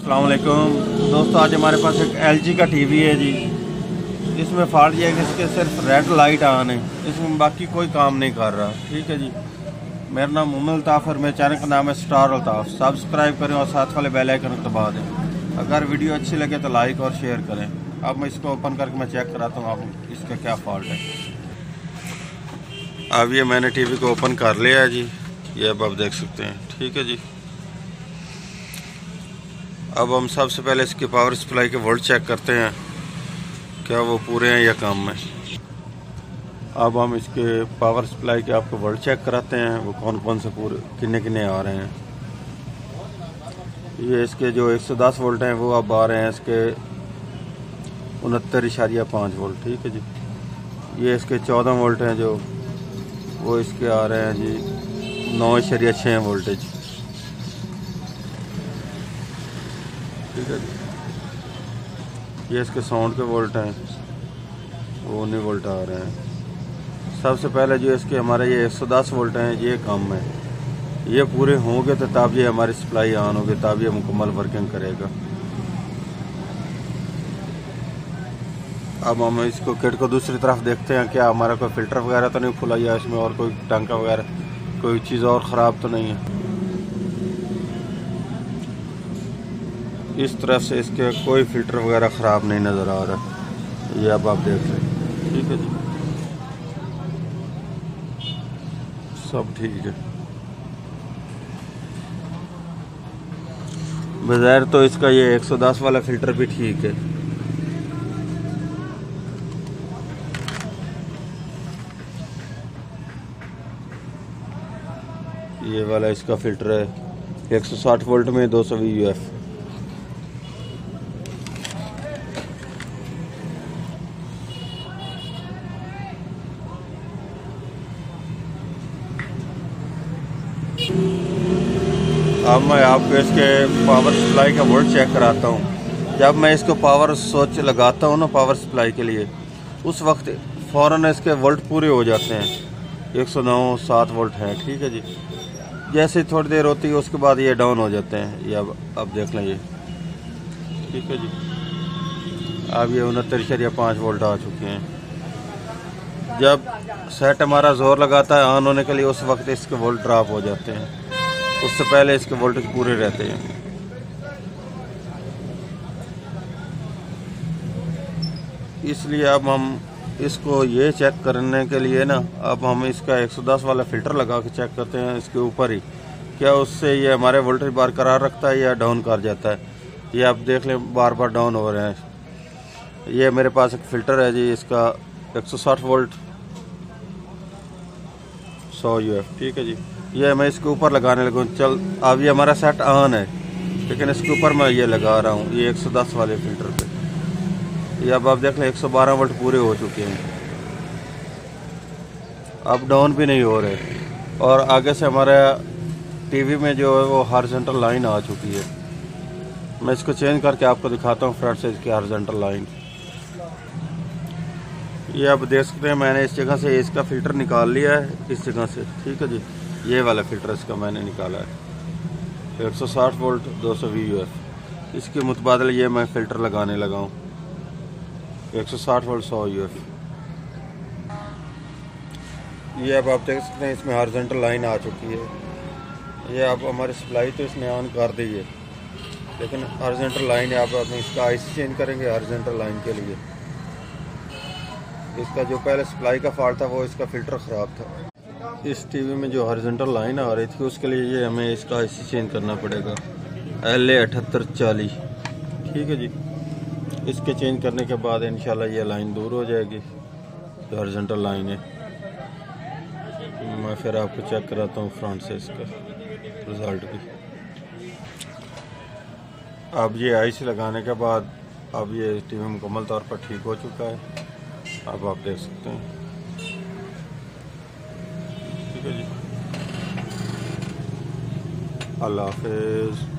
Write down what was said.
अस्सलाम वालेकुम दोस्तों, आज हमारे पास एक LG का टीवी है जी। इसमें फॉल्ट ये है कि इसके सिर्फ रेड लाइट ऑन है, इसमें बाकी कोई काम नहीं कर रहा। ठीक है जी, मेरा नाम उमर अल्ताफ़ और मेरे चैनल का नाम है स्टार अल्ताफ़। सब्सक्राइब करें और साथ वाले बेल आइकन को दबा दें। अगर वीडियो अच्छी लगे तो लाइक और शेयर करें। अब मैं इसको ओपन करके मैं चेक कराता हूँ आप इसका क्या फॉल्ट है। अब ये मैंने टीवी को ओपन कर लिया है जी, ये अब आप देख सकते हैं। ठीक है जी, अब हम सबसे पहले इसके पावर सप्लाई के वोल्ट चेक करते हैं, क्या वो पूरे हैं या कम है। अब हम इसके पावर सप्लाई के आपको वोल्ट चेक कराते हैं, वो कौन कौन से पूरे कितने कितने आ रहे हैं। ये इसके जो 110 वोल्ट हैं वो अब आ रहे हैं इसके 69.5 वोल्ट। ठीक है जी, ये इसके 14 वोल्ट हैं जो वो इसके आ रहे हैं जी 9.6 वोल्टेज। ठीक है जी, ये इसके साउंड के वोल्ट हैं वो 19 वोल्ट आ रहे हैं। सबसे पहले जो इसके हमारे ये 110 वोल्ट हैं ये कम है, ये पूरे होंगे तो तब ये हमारी सप्लाई ऑन होगी, तब ये मुकम्मल वर्किंग करेगा। अब हम इसको किट को दूसरी तरफ देखते हैं, क्या हमारा कोई फ़िल्टर वगैरह तो नहीं खुला या इसमें और कोई टांका वगैरह कोई चीज़ और ख़राब तो नहीं है। इस तरफ से इसके कोई फ़िल्टर वगैरह ख़राब नहीं नज़र आ रहा, ये अब आप देख लें। ठीक है जी, सब ठीक है। बज़ाहिर तो इसका ये 110 वाला फ़िल्टर भी ठीक है। ये वाला इसका फ़िल्टर है 160 वोल्ट में 220 UF। अब मैं आपको इसके पावर सप्लाई का वोल्ट चेक कराता हूँ। जब मैं इसको पावर स्विच लगाता हूँ ना पावर सप्लाई के लिए, उस वक्त फ़ौरन इसके वोल्ट पूरे हो जाते हैं। 109.7 वोल्ट हैं। ठीक है जी, जैसे थोड़ी देर होती है उसके बाद ये डाउन हो जाते हैं। ये अब देख लें ये। ठीक है जी, अब ये 69.5 वोल्ट आ चुके हैं। जब सेट हमारा ज़ोर लगाता है ऑन होने के लिए, उस वक्त इसके वोल्ट ड्रॉप हो जाते हैं, उससे पहले इसके वोल्टेज पूरे रहते हैं। इसलिए अब हम इसको ये चेक करने के लिए ना, अब हम इसका 110 वाला फ़िल्टर लगा के चेक करते हैं इसके ऊपर ही, क्या उससे ये हमारे वोल्टेज बरकरार रखता है या डाउन कर जाता है। ये आप देख लें बार बार डाउन हो रहे हैं। ये मेरे पास एक फ़िल्टर है जी, इसका 160 वोल्ट 100 UF। ठीक है जी, ये मैं इसके ऊपर लगाने लगूँ। चल अब ये हमारा सेट ऑन है, लेकिन इसके ऊपर मैं ये लगा रहा हूँ ये 110 वाले फ़िल्टर पे। ये अब आप देख लें 112 वोल्ट पूरे हो चुके हैं, अब डाउन भी नहीं हो रहे। और आगे से हमारा टीवी में जो है वो हॉरिजॉन्टल लाइन आ चुकी है। मैं इसको चेंज करके आपको दिखाता हूँ फ्रंट से इसकी हॉरिजॉन्टल लाइन। ये आप देख सकते हैं मैंने इस जगह से इसका फ़िल्टर निकाल लिया है, इस जगह से। ठीक है जी, ये वाला फ़िल्टर इसका मैंने निकाला है 160 वोल्ट 220 UF। इसके मुतबादल ये मैं फ़िल्टर लगाने लगा हूँ 160 वोल्ट 100 UF। ये अब आप देख सकते हैं इसमें हॉरिजॉन्टल लाइन आ चुकी है। ये अब हमारी सप्लाई तो इसने ऑन कर दी है, लेकिन हॉरिजॉन्टल लाइन है। अब इसका IC चेंज करेंगे हॉरिजॉन्टल लाइन के लिए। इसका जो पहले सप्लाई का फॉल्ट था वो इसका फ़िल्टर ख़राब था। इस टीवी में जो हॉरिजॉन्टल लाइन आ रही थी उसके लिए ये हमें इसका IC चेंज करना पड़ेगा LA 7840। ठीक है जी, इसके चेंज करने के बाद इंशाल्लाह ये लाइन दूर हो जाएगी जो हॉरिजॉन्टल लाइन है। मैं फिर आपको चेक कराता हूँ फ्रंट से इसका रिज़ल्ट भी। अब ये IC लगाने के बाद अब ये टीवी मुकम्मल तौर पर ठीक हो चुका है, अब आप देख सकते हैं। ठीक है जी, अल्लाह हाफ़िज़।